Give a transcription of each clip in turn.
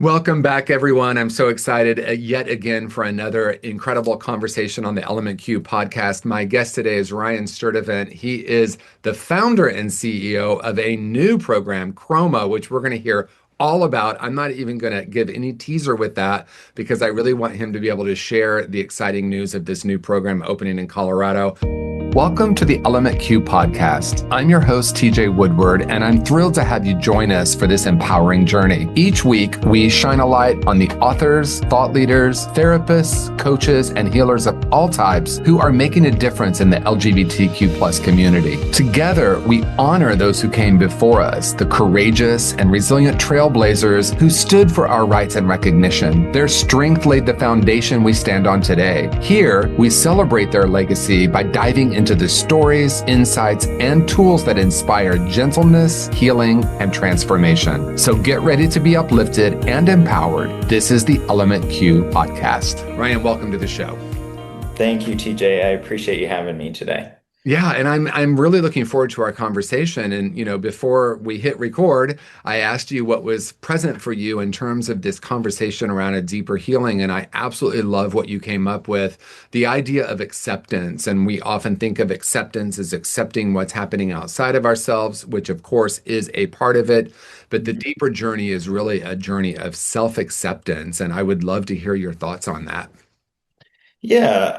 Welcome back, everyone. I'm so excited yet again for another incredible conversation on the Element Q podcast. My guest today is Ryan Strudevant. He is the founder and CEO of a new program, Chroma, which we're going to hear all about. I'm not even going to give any teaser with that because I really want him to be able to share the exciting news of this new program opening in Colorado. Welcome to the Element Q podcast. I'm your host, TJ Woodward, and I'm thrilled to have you join us for this empowering journey. Each week, we shine a light on the authors, thought leaders, therapists, coaches, and healers of all types who are making a difference in the LGBTQ plus community. Together, we honor those who came before us, the courageous and resilient trailblazers who stood for our rights and recognition. Their strength laid the foundation we stand on today. Here, we celebrate their legacy by diving into the stories, insights, and tools that inspire gentleness, healing, and transformation. So get ready to be uplifted and empowered. This is the Element Q podcast. Ryan, welcome to the show. Thank you, TJ. I appreciate you having me today. Yeah, and I'm really looking forward to our conversation. And before we hit record, I asked you what was present for you in terms of this conversation around a deeper healing, and I absolutely love what you came up with, the idea of acceptance. And we often think of acceptance as accepting what's happening outside of ourselves, which of course is a part of it. But the deeper journey is really a journey of self-acceptance, and I would love to hear your thoughts on that. Yeah,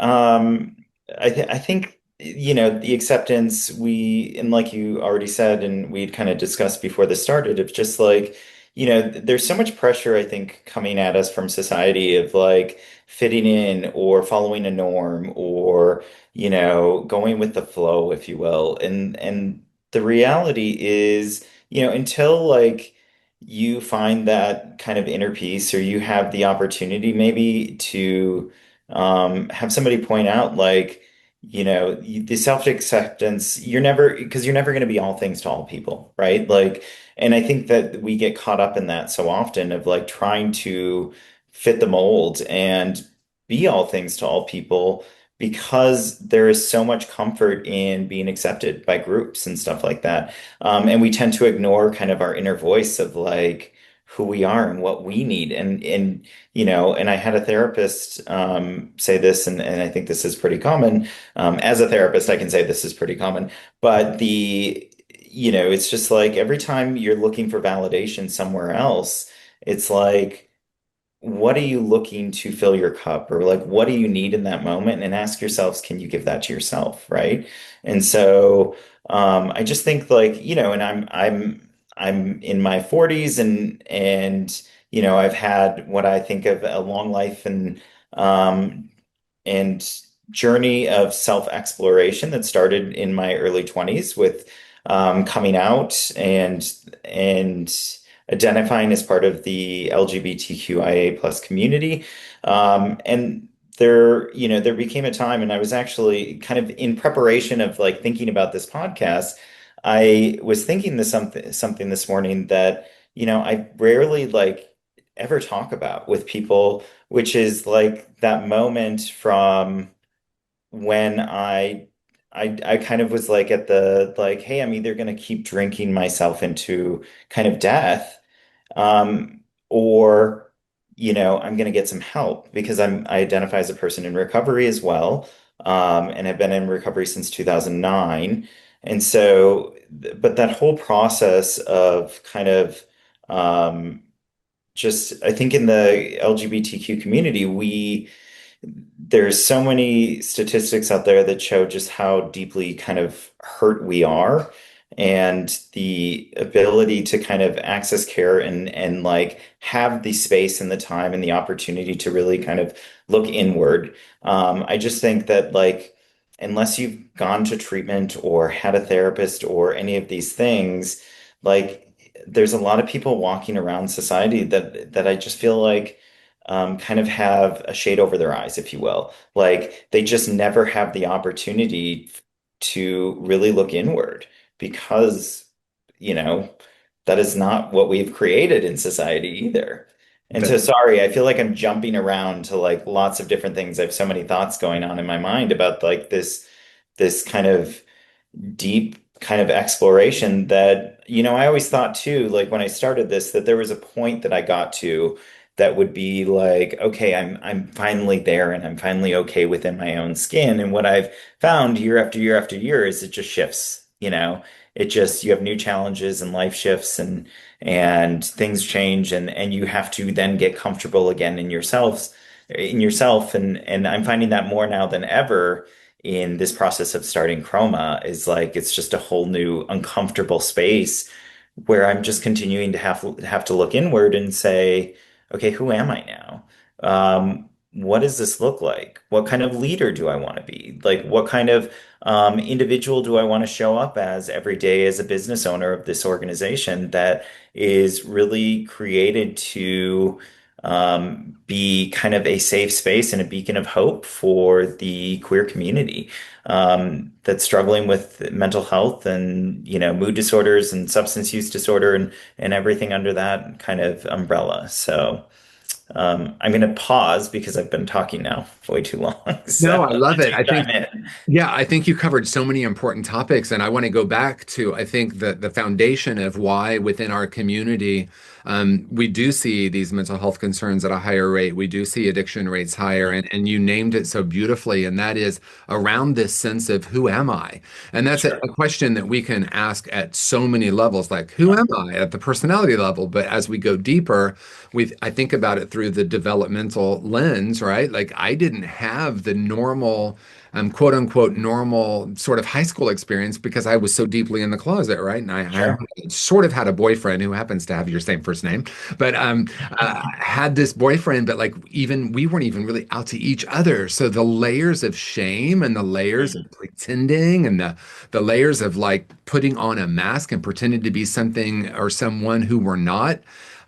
I think the acceptance and like you already said, and we'd kind of discussed before this started, of just like there's so much pressure I think coming at us from society of like fitting in or following a norm or going with the flow, if you will, and the reality is until like you find that kind of inner peace or you have the opportunity maybe to have somebody point out like the self-acceptance, you're never going to be all things to all people, right? Like, and I think that we get caught up in that so often of like trying to fit the mold and be all things to all people because there is so much comfort in being accepted by groups and stuff like that. And we tend to ignore kind of our inner voice of like who we are and what we need. And I had a therapist say this, and I think this is pretty common. As a therapist, I can say this is pretty common, but it's just like every time you're looking for validation somewhere else, it's like, what are you looking to fill your cup? Or like, what do you need in that moment? And ask yourselves, can you give that to yourself? Right. And so I just think like, and I'm in my 40s and I've had what I think of a long life and journey of self-exploration that started in my early 20s with coming out and identifying as part of the LGBTQIA plus community. And there became a time, and I was actually kind of in preparation of like thinking about this podcast. I was thinking something this morning that I rarely like ever talk about with people, which is like that moment from when I kind of was like at the like, hey, I'm either going to keep drinking myself into kind of death, or I'm going to get some help because I identify as a person in recovery as well, and I've been in recovery since 2009. And so, but that whole process of kind of just, I think in the LGBTQ community, there's so many statistics out there that show just how deeply kind of hurt we are and the ability to kind of access care and like have the space and the time and the opportunity to really kind of look inward. I just think that like unless you've gone to treatment or had a therapist or any of these things, like there's a lot of people walking around society that I just feel like kind of have a shade over their eyes, if you will. Like they just never have the opportunity to really look inward because, you know, that is not what we've created in society either. And so, sorry, I feel like I'm jumping around to like lots of different things. I have so many thoughts going on in my mind about like this kind of deep kind of exploration that, I always thought too, like when I started this, that there was a point that I got to that would be like, okay, I'm finally there and I'm finally okay within my own skin. And what I've found year after year after year is it just shifts, It just you have new challenges and life shifts and things change and you have to then get comfortable again in yourself and I'm finding that more now than ever in this process of starting Chroma is like it's just a whole new uncomfortable space where I'm just continuing to have to look inward and say, okay, who am I now? What does this look like? What kind of leader do I want to be? Like, what kind of individual do I want to show up as every day as a business owner of this organization that is really created to be kind of a safe space and a beacon of hope for the queer community that's struggling with mental health and mood disorders and substance use disorder and everything under that kind of umbrella. So I'm going to pause because I've been talking now way too long. So No, I I'll love let it. you I think dive in. Yeah, I think you covered so many important topics, and I want to go back to, I think, the foundation of why within our community we do see these mental health concerns at a higher rate. We do see addiction rates higher, and you named it so beautifully, and that is around this sense of who am I? And that's a Sure. question that we can ask at so many levels, like who am I at the personality level? But as we go deeper, I think about it through the developmental lens, right? Like I didn't have the normal quote unquote normal sort of high school experience because I was so deeply in the closet, right? And I Sure. sort of had a boyfriend who happens to have your same first name, but had this boyfriend, but like even we weren't even really out to each other. So the layers of shame and the layers of pretending and the layers of like putting on a mask and pretending to be something or someone who we're not.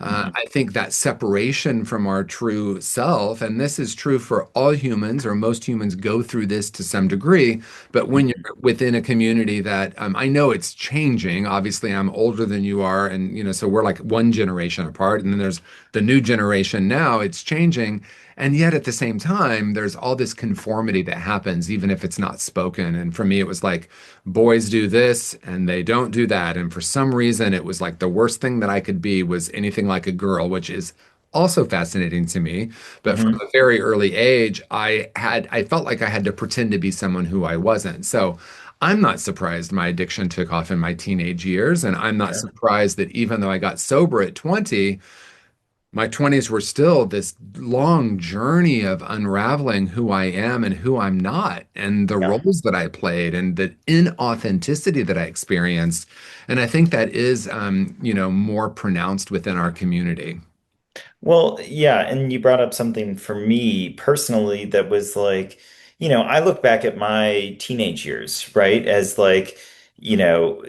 Mhm. I think that separation from our true self, and this is true for all humans, or most humans go through this to some degree. But when Mhm. you're within a community that I know it's changing. Obviously, I'm older than you are, and so we're like one generation apart. And then there's the new generation now. It's changing, and yet at the same time, there's all this conformity that happens, even if it's not spoken. And for me, it was like boys do this and they don't do that. And for some reason, it was like the worst thing that I could be was anything like a girl, which is also fascinating to me. But from Mhm. a very early age, I felt like I had to pretend to be someone who I wasn't. So I'm not surprised my addiction took off in my teenage years. And I'm not Sure. surprised that even though I got sober at 20, my 20s were still this long journey of unraveling who I am and who I'm not, and the Yeah. roles that I played, and the inauthenticity that I experienced. And I think that is, more pronounced within our community. Well, yeah, and you brought up something for me personally that was like, I look back at my teenage years, right? As like, you know,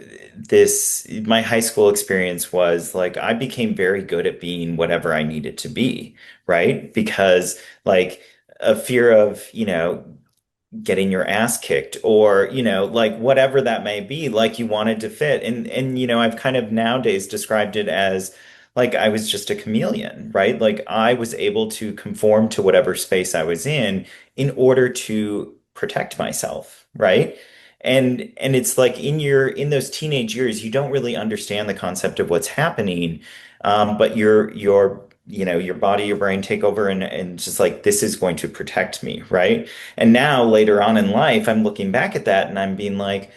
my high school experience was like I became very good at being whatever I needed to be, right? Because like a fear of, getting your ass kicked or like whatever that may be like you wanted to fit and I've kind of nowadays described it as like I was just a chameleon, right? Like I was able to conform to whatever space I was in order to protect myself, right? And it's like in those teenage years you don't really understand the concept of what's happening, but your body, your brain take over and just like this is going to protect me, right? And now later on in life, I'm looking back at that and I'm being like,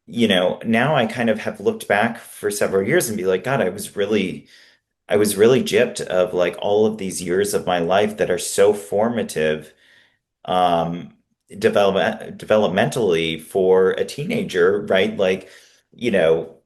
now I kind of have looked back for several years and be like, God, I was really gypped of like all of these years of my life that are so formative, um, developmentally for a teenager, right? Like, you know,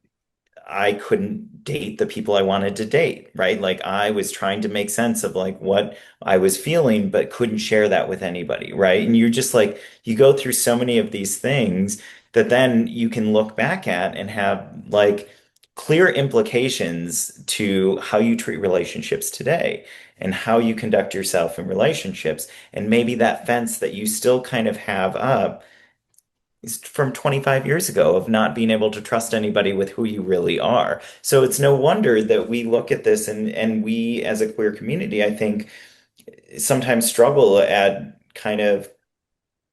I couldn't date the people I wanted to date, right? Like I was trying to make sense of like what I was feeling, but couldn't share that with anybody, right? And you're just like, you go through so many of these things that then you can look back at and have like clear implications to how you treat relationships today and how you conduct yourself in relationships. And maybe that fence that you still kind of have up is from 25 years ago of not being able to trust anybody with who you really are. So it's no wonder that we look at this and we as a queer community, I think, sometimes struggle at kind of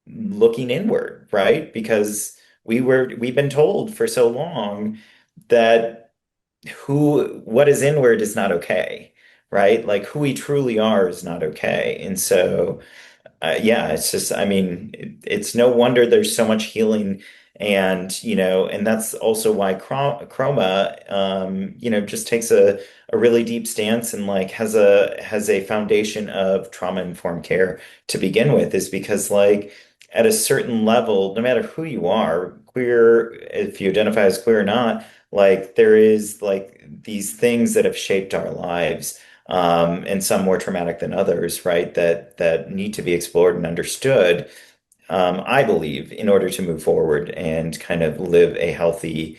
looking inward, right? Because we've been told for so long that what is inward is not okay, right? Like who we truly are is not okay. And so yeah, it's just, I mean, it's no wonder there's so much healing. And, and that's also why Chroma, just takes a really deep stance and like has a foundation of trauma-informed care to begin with, is because like at a certain level, no matter who you are, queer, if you identify as queer or not, like there is like these things that have shaped our lives, and some more traumatic than others, right? That need to be explored and understood, I believe, in order to move forward and kind of live a healthy,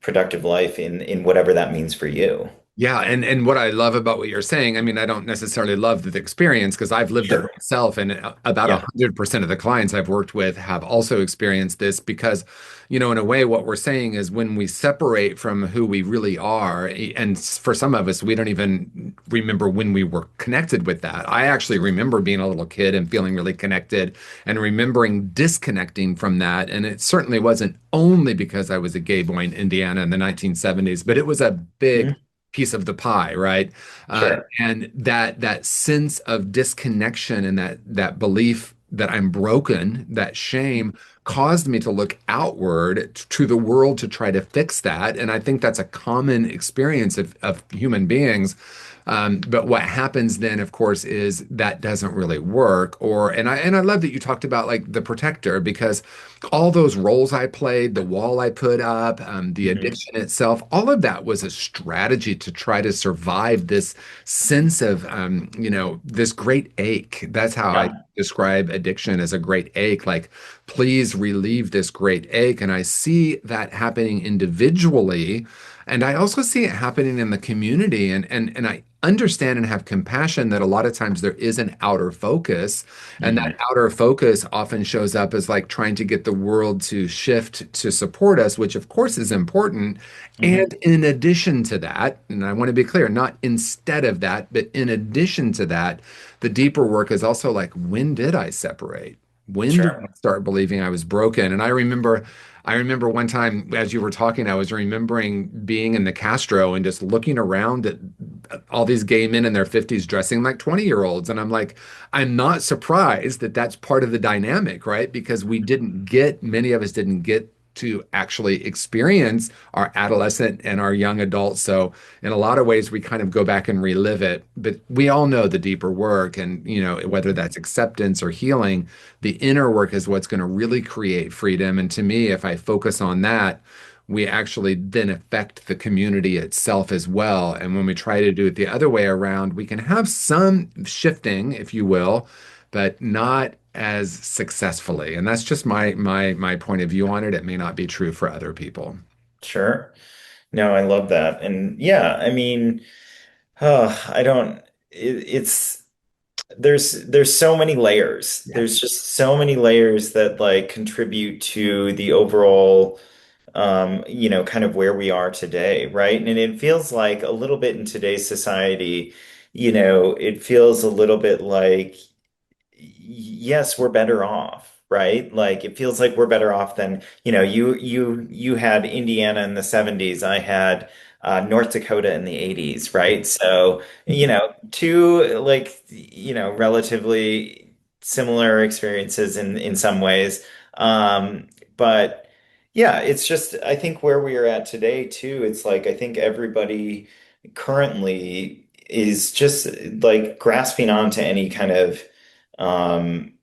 productive life in whatever that means for you. Yeah, and what I love about what you're saying, I mean, I don't necessarily love the experience because I've lived it Sure. myself, and about Yeah. 100% of the clients I've worked with have also experienced this because, in a way, what we're saying is when we separate from who we really are, and for some of us, we don't even remember when we were connected with that. I actually remember being a little kid and feeling really connected and remembering disconnecting from that, and it certainly wasn't only because I was a gay boy in Indiana in the 1970s, but it was a big Mhm. piece of the pie, right? Sure. And that sense of disconnection and that belief that I'm broken, that shame caused me to look outward to the world to try to fix that. And I think that's a common experience of human beings. But what happens then, of course, is that doesn't really work. And I love that you talked about like the protector because all those roles I played, the wall I put up, the Hmm. addiction itself, all of that was a strategy to try to survive this sense of, this great ache. That's how I Yeah. describe addiction as a great ache. Like, please relieve this great ache. And I see that happening individually. And I also see it happening in the community. And I understand and have compassion that a lot of times there is an outer focus and that Hmm. outer focus often shows up as like trying to get the world to shift to support us, which of course is important. Hmm. And in addition to that, and I want to be clear, not instead of that, but in addition to that, the deeper work is also like, when did I separate? When did I Sure. start believing I was broken? And I remember one time as you were talking, I was remembering being in the Castro and just looking around at all these gay men in their 50s dressing like 20-year-olds. And I'm like, I'm not surprised that that's part of the dynamic, right? Because many of us didn't get to actually experience our adolescent and our young adults. So in a lot of ways, we kind of go back and relive it. But we all know the deeper work and, whether that's acceptance or healing, the inner work is what's going to really create freedom. And to me, if I focus on that, we actually then affect the community itself as well. And when we try to do it the other way around, we can have some shifting, if you will, but not as successfully. And that's just my point of view on it. It may not be true for other people. Sure. No, I love that. And yeah, I mean, I don't, it's, there's so many layers. Yeah. There's just so many layers that like contribute to the overall, kind of where we are today, right? And it feels like a little bit in today's society, it feels a little bit like, yes, we're better off, right? Like it feels like we're better off than, you had Indiana in the 70s. I had North Dakota in the 80s, right? So, two like, relatively similar experiences in some ways. But yeah, it's just I think where we are at today too, it's like I think everybody currently is just like grasping onto any kind of um,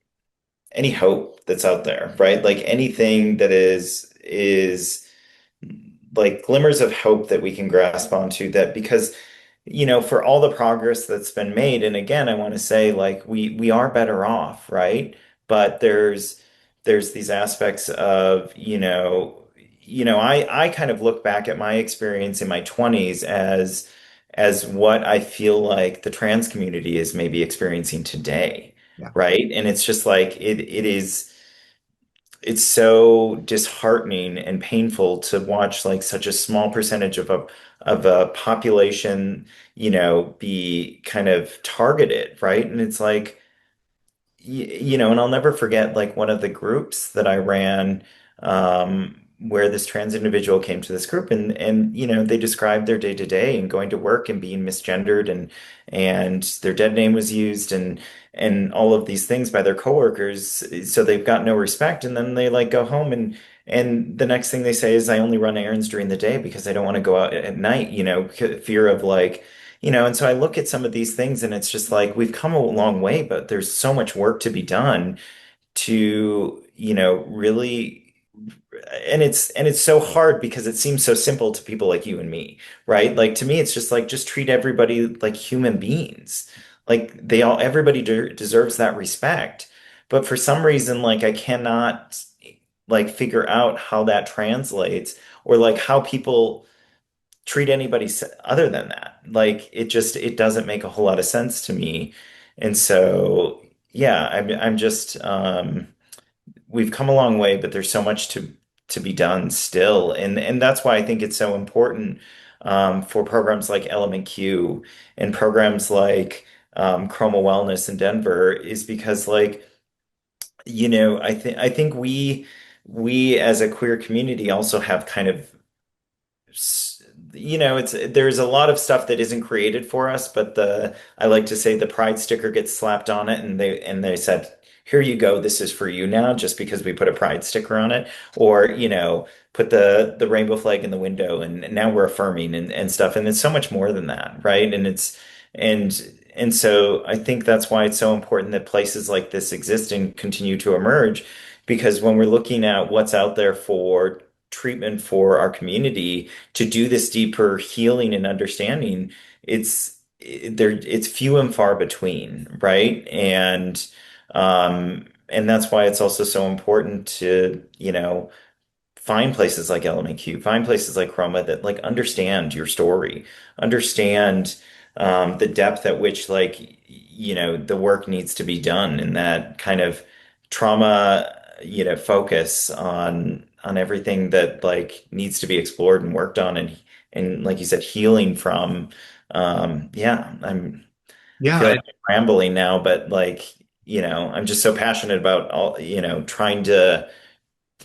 any hope that's out there, right? Like anything that is like glimmers of hope that we can grasp onto that because for all the progress that's been made, and again, I want to say like we are better off, right? But there's these aspects of, I kind of look back at my experience in my 20s as what I feel like the trans community is maybe experiencing today, Yeah. right? And it's just like it's so disheartening and painful to watch like such a small percentage of a population, be kind of targeted, right? And it's like, and I'll never forget like one of the groups that I ran. where this trans individual came to this group, and they described their day to day and going to work and being misgendered, and their dead name was used, and all of these things by their coworkers. So they've got no respect, and then they like go home, and the next thing they say is, I only run errands during the day because I don't want to go out at night, fear of like, and so I look at some of these things and it's just like we've come a long way, but there's so much work to be done to, really, and it's so hard because it seems so simple to people like you and me, right? Like to me, it's just like just treat everybody like human beings. Like everybody deserves that respect. But for some reason, like I cannot like figure out how that translates or like how people treat anybody other than that. Like it doesn't make a whole lot of sense to me. And so yeah, I'm just we've come a long way, but there's so much to be done still. And that's why I think it's so important for programs like Element Q and programs like Chroma Wellness in Denver is because like, I think we as a queer community also have kind of it's there's a lot of stuff that isn't created for us, but I like to say the pride sticker gets slapped on it, and they said, "Here you go, this is for you now," just because we put a pride sticker on it, or put the rainbow flag in the window, and now we're affirming and stuff, and it's so much more than that, right? And so I think that's why it's so important that places like this exist and continue to emerge, because when we're looking at what's out there for treatment for our community to do this deeper healing and understanding, it's few and far between, right? And that's why it's also so important to, find places like LMAQ, find places like Chroma that like understand your story, understand the depth at which like the work needs to be done, and that kind of trauma, focus on everything that like needs to be explored and worked on, and like you said, healing from. Yeah, I feel Yeah, like I'm rambling now, but like, I'm just so passionate about all, trying to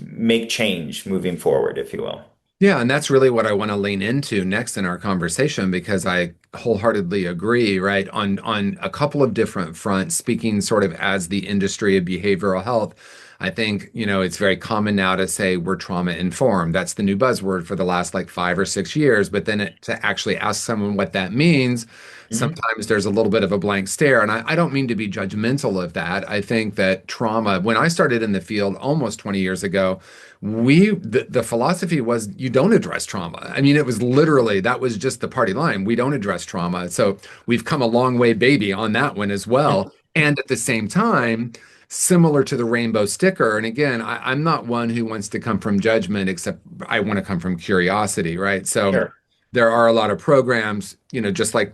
make change moving forward, if you will. yeah, and that's really what I want to lean into next in our conversation because I wholeheartedly agree, right? On a couple of different fronts, speaking sort of as the industry of behavioral health, I think, it's very common now to say we're trauma informed. That's the new buzzword for the last like 5 or 6 years. But then to actually ask someone what that means, Mhm. sometimes there's a little bit of a blank stare. And I don't mean to be judgmental of that. I think that trauma, when I started in the field almost 20 years ago, the philosophy was you don't address trauma. I mean, it was literally that was just the party line. We don't address trauma. So we've come a long way, baby, on that one as well. And at the same time, similar to the rainbow sticker. And again, I'm not one who wants to come from judgment, except I want to come from curiosity, right? So Sure. there are a lot of programs, just like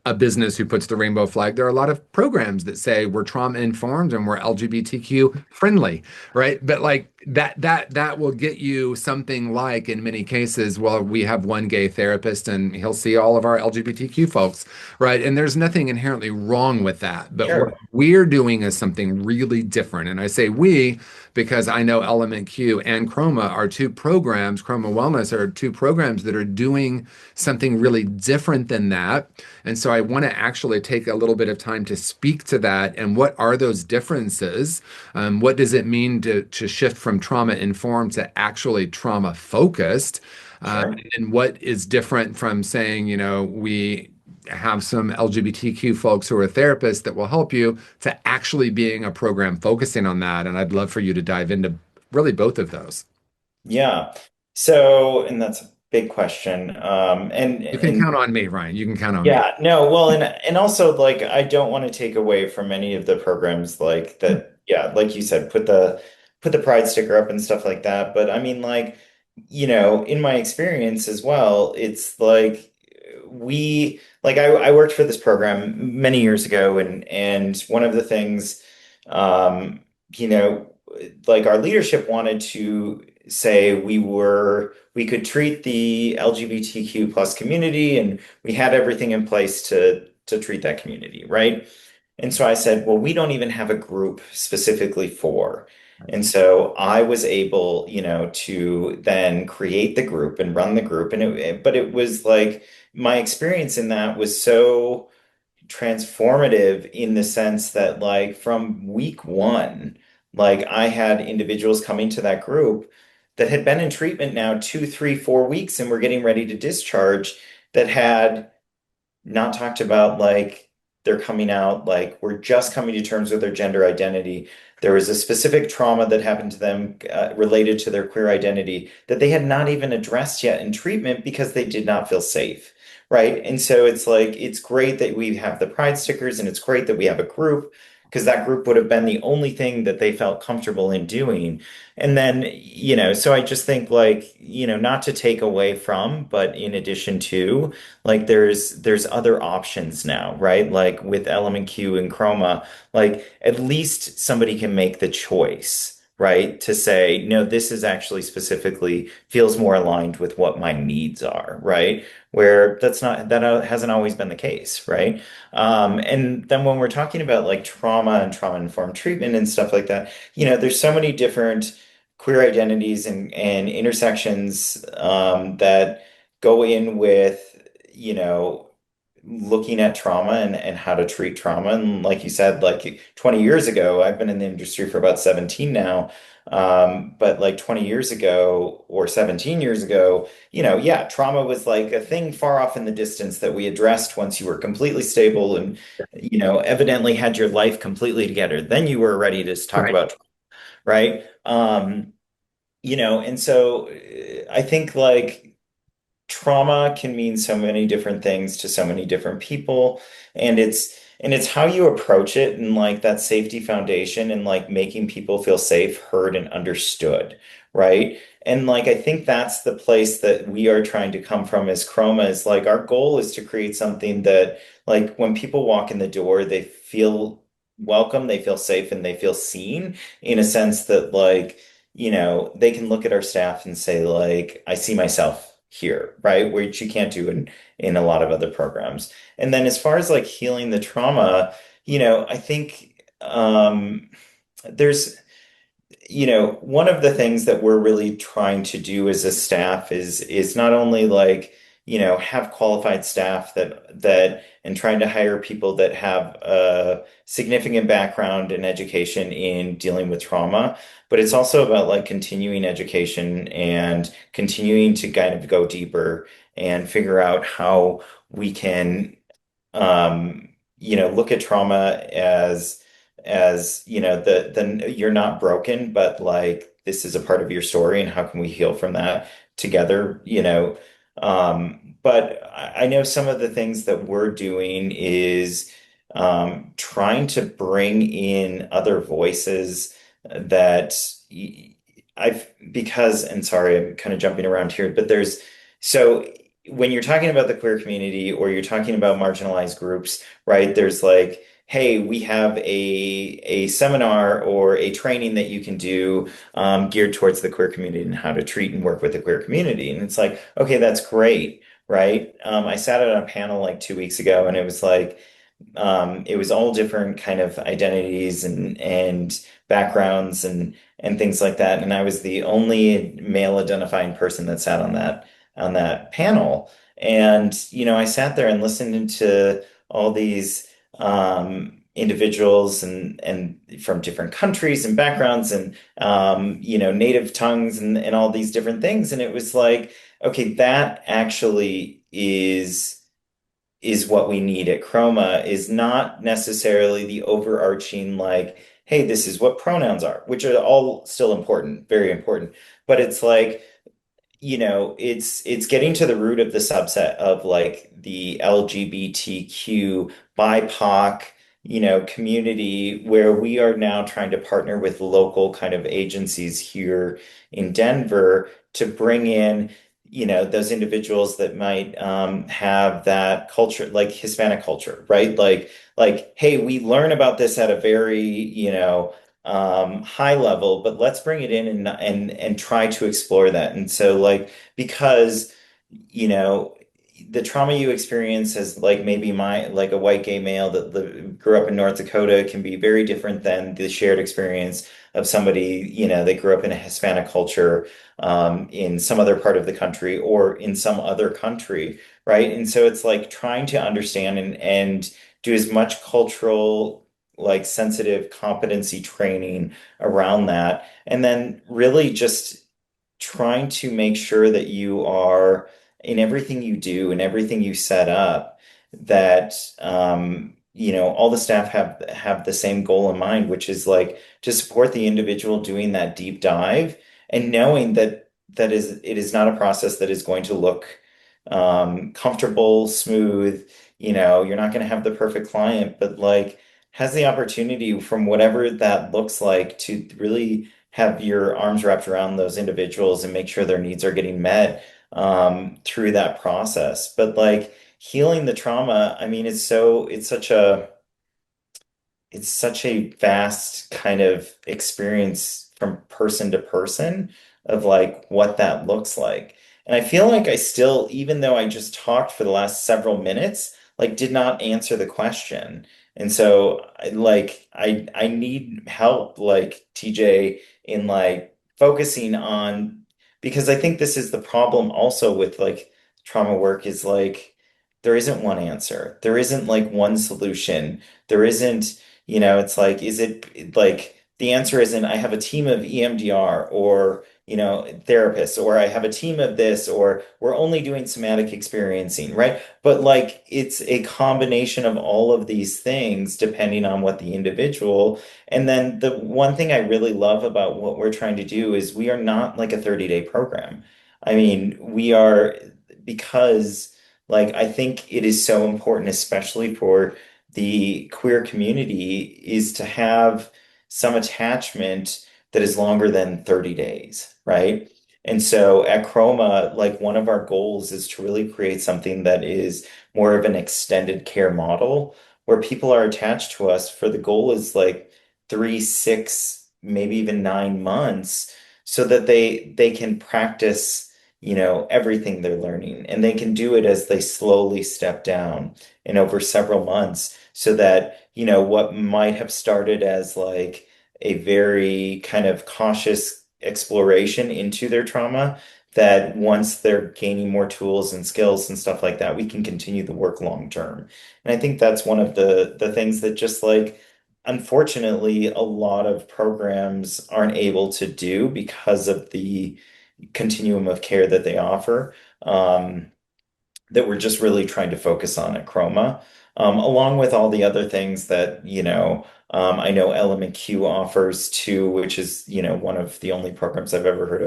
a business who puts the rainbow flag, there are a lot of programs that say we're trauma informed and we're LGBTQ friendly, right? But like that will get you something like in many cases, well, we have one gay therapist and he'll see all of our LGBTQ folks, right? And there's nothing inherently wrong with that. But what Sure. we're doing is something really different. And I say we because I know Element Q and Chroma are two programs, Chroma Wellness are two programs that are doing something really different than that. And so I want to actually take a little bit of time to speak to that and what are those differences? What does it mean to shift from trauma informed to actually trauma focused? Sure. And what is different from saying, we have some LGBTQ folks who are therapists that will help you to actually being a program focusing on that. And I'd love for you to dive into really both of those. Yeah. So, and that's a big question. And You can and count on me, Ryan. You can count on me. Yeah, no, well, and also like I don't want to take away from any of the programs like that. Yeah, like you said, put the pride sticker up and stuff like that. But I mean, like, in my experience as well, it's like I worked for this program many years ago, and one of the things, um, you know, like our leadership wanted to say we could treat the LGBTQ plus community, and we had everything in place to treat that community, right? And so I said, well, we don't even have a group specifically for. And so I was able, to then create the group and run the group. But it was like my experience in that was so transformative in the sense that like from week one, like I had individuals coming to that group that had been in treatment now 2, 3, 4 weeks and were getting ready to discharge that had not talked about like they're coming out, like we're just coming to terms with their gender identity. There was a specific trauma that happened to them related to their queer identity that they had not even addressed yet in treatment because they did not feel safe. Right. And so it's like, it's great that we have the pride stickers and it's great that we have a group because that group would have been the only thing that they felt comfortable in doing. And then, so I just think like, not to take away from, but in addition to, like there's other options now, right? Like with Element Q and Chroma, like at least somebody can make the choice, right? To say, no, this is actually specifically feels more aligned with what my needs are, right? Where that hasn't always been the case, right? And then when we're talking about like trauma and trauma-informed treatment and stuff like that, there's so many different queer identities and intersections that go in with looking at trauma and how to treat trauma. And like you said, like 20 years ago, I've been in the industry for about 17 now. But like 20 years ago or 17 years ago, yeah, trauma was like a thing far off in the distance that we addressed once you were completely stable and, evidently had your life completely together. Then you were ready to talk Right. about, right? And so I think like trauma can mean so many different things to so many different people and it's how you approach it and like that safety foundation and like making people feel safe, heard and understood, right? And like I think that's the place that we are trying to come from as Chroma is like our goal is to create something that like when people walk in the door they feel welcome, they feel safe and they feel seen in a sense that like they can look at our staff and say, like, I see myself here, right? Which you can't do in a lot of other programs. And then as far as like healing the trauma, I think there's one of the things that we're really trying to do as a staff is not only like, have qualified staff that and trying to hire people that have a significant background and education in dealing with trauma, but it's also about like continuing education and continuing to kind of go deeper and figure out how we can look at trauma as the you're not broken, but like this is a part of your story, and how can we heal from that together, but I know some of the things that we're doing is trying to bring in other voices that I've because and sorry, I'm kind of jumping around here, but so when you're talking about the queer community or you're talking about marginalized groups, right? There's like, hey, we have a seminar or a training that you can do geared towards the queer community and how to treat and work with the queer community. And it's like, okay, that's great, right? I sat on a panel like 2 weeks ago, and it was like, it was all different kind of identities and backgrounds and things like that. And I was the only male identifying person that sat on that panel. And I sat there and listened to all these individuals and from different countries and backgrounds and native tongues and all these different things. And it was like, okay, that actually is what we need at Chroma is not necessarily the overarching like, hey, this is what pronouns are, which are all still important, very important. But it's like, it's getting to the root of the subset of like the LGBTQ BIPOC, community where we are now trying to partner with local kind of agencies here in Denver to bring in, those individuals that might have that culture, like Hispanic culture, right? Like, hey, we learn about this at a very, high level, but let's bring it in and try to explore that. And so like because you know the trauma you experience as like maybe like a white gay male that grew up in North Dakota can be very different than the shared experience of somebody, that grew up in a Hispanic culture in some other part of the country or in some other country, right? And so it's like trying to understand and do as much cultural, like sensitive competency training around that. And then really just trying to make sure that you are in everything you do and everything you set up, that all the staff have the same goal in mind, which is like to support the individual doing that deep dive and knowing that it is not a process that is going to look comfortable, smooth. You're not going to have the perfect client, but like has the opportunity from whatever that looks like to really have your arms wrapped around those individuals and make sure their needs are getting met through that process. But like healing the trauma, I mean, it's such a vast kind of experience from person to person of like what that looks like. And I feel like I still, even though I just talked for the last several minutes, like did not answer the question. And so I need help like TJ in like focusing on, because I think this is the problem also with like trauma work is like there isn't one answer. There isn't like one solution. There isn't, it's like, is it like the answer isn't I have a team of EMDR or, therapists, or I have a team of this, or we're only doing somatic experiencing, right? But like it's a combination of all of these things depending on what the individual. And then the one thing I really love about what we're trying to do is we are not like a 30-day program. I mean, we are because like I think it is so important, especially for the queer community, is to have some attachment that is longer than 30 days, right? And so at Chroma, like one of our goals is to really create something that is more of an extended care model where people are attached to us for the goal is like 3, 6, maybe even 9 months so that they can practice, everything they're learning and they can do it as they slowly step down and over several months so that, what might have started as like a very kind of cautious exploration into their trauma, that once they're gaining more tools and skills and stuff like that, we can continue the work long term. And I think that's one of the things that just like, unfortunately, a lot of programs aren't able to do because of the continuum of care that they offer. That we're just really trying to focus on at Chroma, along with all the other things that, I know Element Q offers too, which is, one of the only programs I've ever heard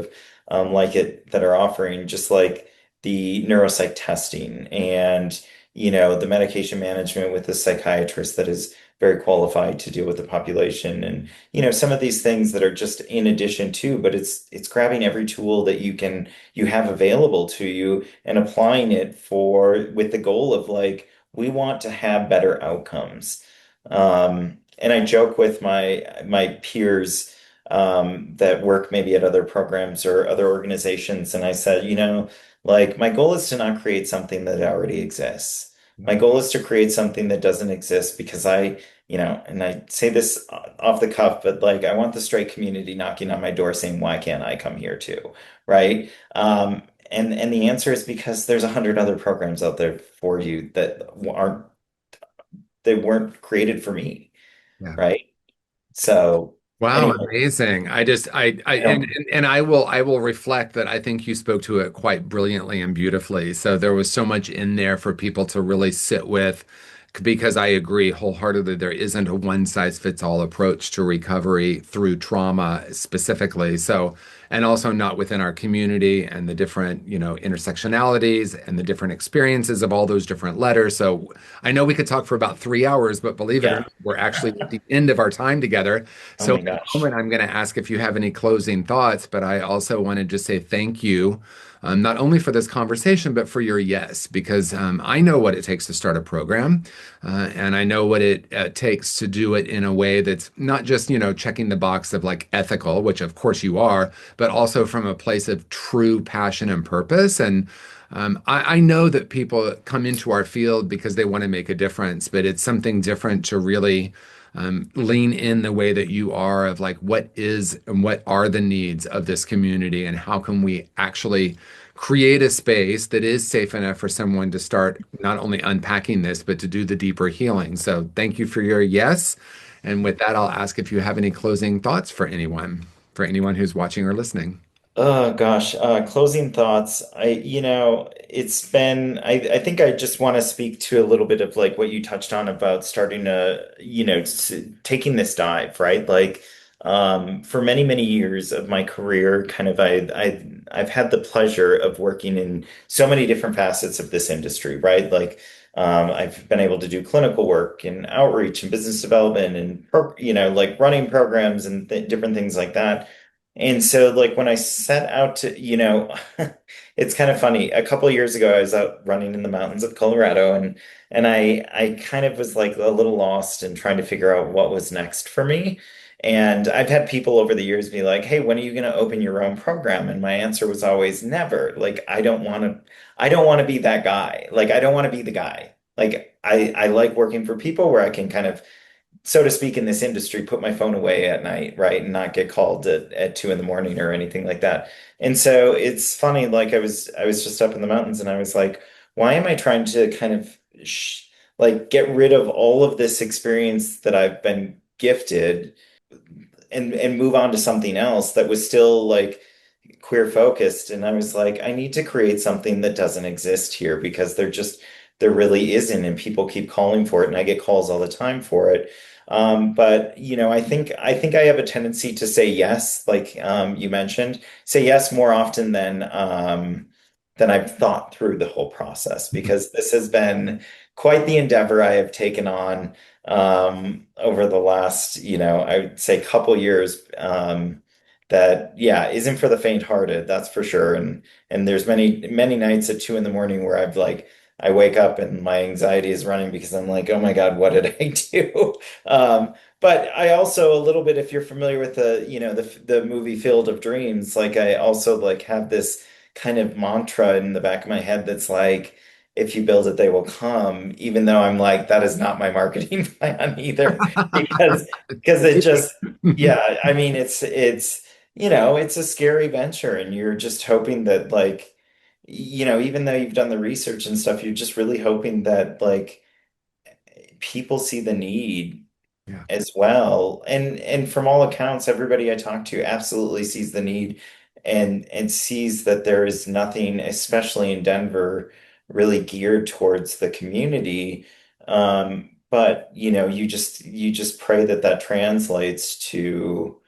of like it that are offering just like the neuropsych testing and, the medication management with the psychiatrist that is very qualified to deal with the population and, some of these things that are just in addition to, but it's grabbing every tool that you have available to you and applying it with the goal of like, we want to have better outcomes. And I joke with my peers that work maybe at other programs or other organizations, and I said, like my goal is to not create something that already exists. My goal is to create something that doesn't exist because and I say this off the cuff, but like I want the straight community knocking on my door saying, why can't I come here too? Right? And the answer is because there's 100 other programs out there for you that they weren't created for me, Yeah. right? So Wow, anyway, amazing. I I don't. and I will reflect that I think you spoke to it quite brilliantly and beautifully. So there was so much in there for people to really sit with because I agree wholeheartedly there isn't a one size fits all approach to recovery through trauma specifically. So, and also not within our community and the different, intersectionalities and the different experiences of all those different letters. So I know we could talk for about 3 hours, but believe it or Yeah. not, we're actually at the end of our time together. Oh So my in a moment, gosh. I'm going to ask if you have any closing thoughts, but I also want to just say thank you, not only for this conversation, but for your yes, because I know what it takes to start a program, and I know what it takes to do it in a way that's not just, checking the box of like ethical, which of course you are, but also from a place of true passion and purpose. And I know that people come into our field because they want to make a difference, but it's something different to really lean in the way that you are of like what is and what are the needs of this community and how can we actually create a space that is safe enough for someone to start not only unpacking this, but to do the deeper healing. So thank you for your yes. And with that, I'll ask if you have any closing thoughts for anyone who's watching or listening. Oh gosh, closing thoughts. It's been, I think I just want to speak to a little bit of like what you touched on about starting to, taking this dive, right? Like, for many, many years of my career, kind of, I've had the pleasure of working in so many different facets of this industry, right? Like, I've been able to do clinical work and outreach and business development and, like running programs and th different things like that. And so, like, when I set out to, it's kind of funny. A couple of years ago, I was out running in the mountains of Colorado, and I kind of was like a little lost and trying to figure out what was next for me. And I've had people over the years be like, "Hey, when are you going to open your own program?" And my answer was always never. Like, I don't want to be that guy. Like, I don't want to be the guy. Like, I like working for people where I can kind of, so to speak, in this industry, put my phone away at night, right, and not get called at 2 in the morning or anything like that. And so it's funny, like I was just up in the mountains and I was like, why am I trying to kind of like get rid of all of this experience that I've been gifted and move on to something else that was still like queer focused? And I was like, I need to create something that doesn't exist here because there really isn't, and people keep calling for it, and I get calls all the time for it. But I think I have a tendency to say yes, like you mentioned, say yes more often than I've thought through the whole process, because this has been quite the endeavor I have taken on over the last, I would say couple years. That, yeah, isn't for the faint-hearted, that's for sure. And there's many many nights at 2 in the morning where I wake up and my anxiety is running because I'm like, oh my God, what did I do? But I also a little bit, if you're familiar with the movie Field of Dreams, like I also like have this kind of mantra in the back of my head that's like, if you build it, they will come, even though I'm like, that is not my marketing plan either, because it just, yeah, I mean, it's a scary venture, and you're just hoping that like, even though you've done the research and stuff, you're just really hoping that like people see the need Yeah. as well. And from all accounts, everybody I talk to absolutely sees the need and sees that there is nothing, especially in Denver, really geared towards the community. But you just pray that that translates to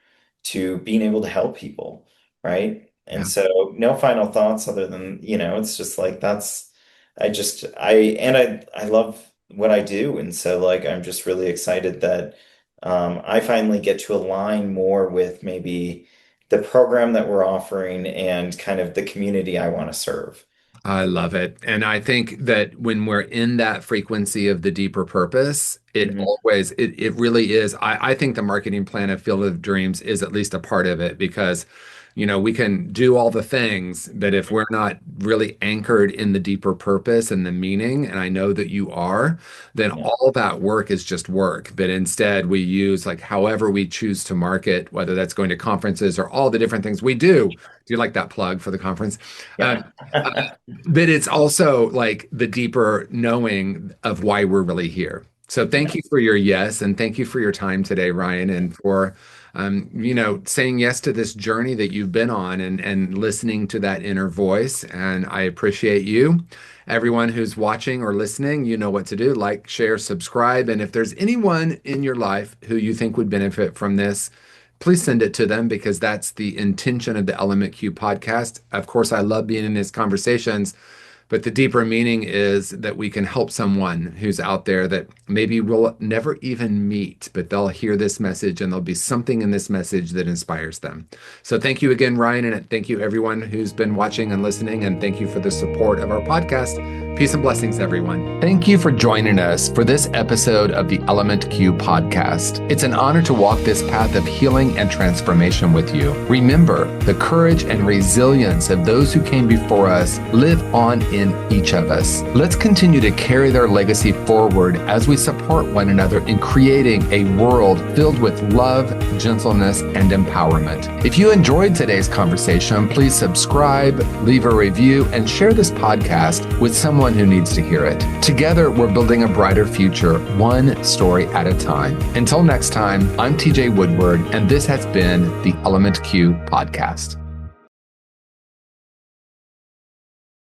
being able to help people, right? And Yeah. so no final thoughts other than, it's just like that's I love what I do. And so like I'm just really excited that I finally get to align more with maybe the program that we're offering and kind of the community I want to serve. I love it. And I think that when we're in that frequency of the deeper purpose, Mhm. it really is. I think the marketing plan of Field of Dreams is at least a part of it because, we can do all the things, but if we're not really anchored in the deeper purpose and the meaning, and I know that you are, then Yeah. all that work is just work. But instead, we use like however we choose to market, whether that's going to conferences or all the different things we do. Do you like that plug for the conference? Um, Yeah. but it's also like the deeper knowing of why we're really here. So thank Yeah. you for your yes, and thank you for your time today, Ryan, and for saying yes to this journey that you've been on and listening to that inner voice. And I appreciate you. Everyone who's watching or listening, you know what to do. Like, share, subscribe. And if there's anyone in your life who you think would benefit from this, please send it to them because that's the intention of the Element Q podcast. Of course, I love being in these conversations, but the deeper meaning is that we can help someone who's out there that maybe we'll never even meet, but they'll hear this message and there'll be something in this message that inspires them. So thank you again, Ryan, and thank you everyone who's been watching and listening, and thank you for the support of our podcast. Peace and blessings, everyone. Thank you for joining us for this episode of the Element Q podcast. It's an honor to walk this path of healing and transformation with you. Remember, the courage and resilience of those who came before us live on in each of us. Let's continue to carry their legacy forward as we support one another in creating a world filled with love, gentleness, and empowerment. If you enjoyed today's conversation, please subscribe, leave a review, and share this podcast with someone who needs to hear it. Together, we're building a brighter future, one story at a time. Until next time, I'm TJ Woodward, and this has been the Element Q podcast.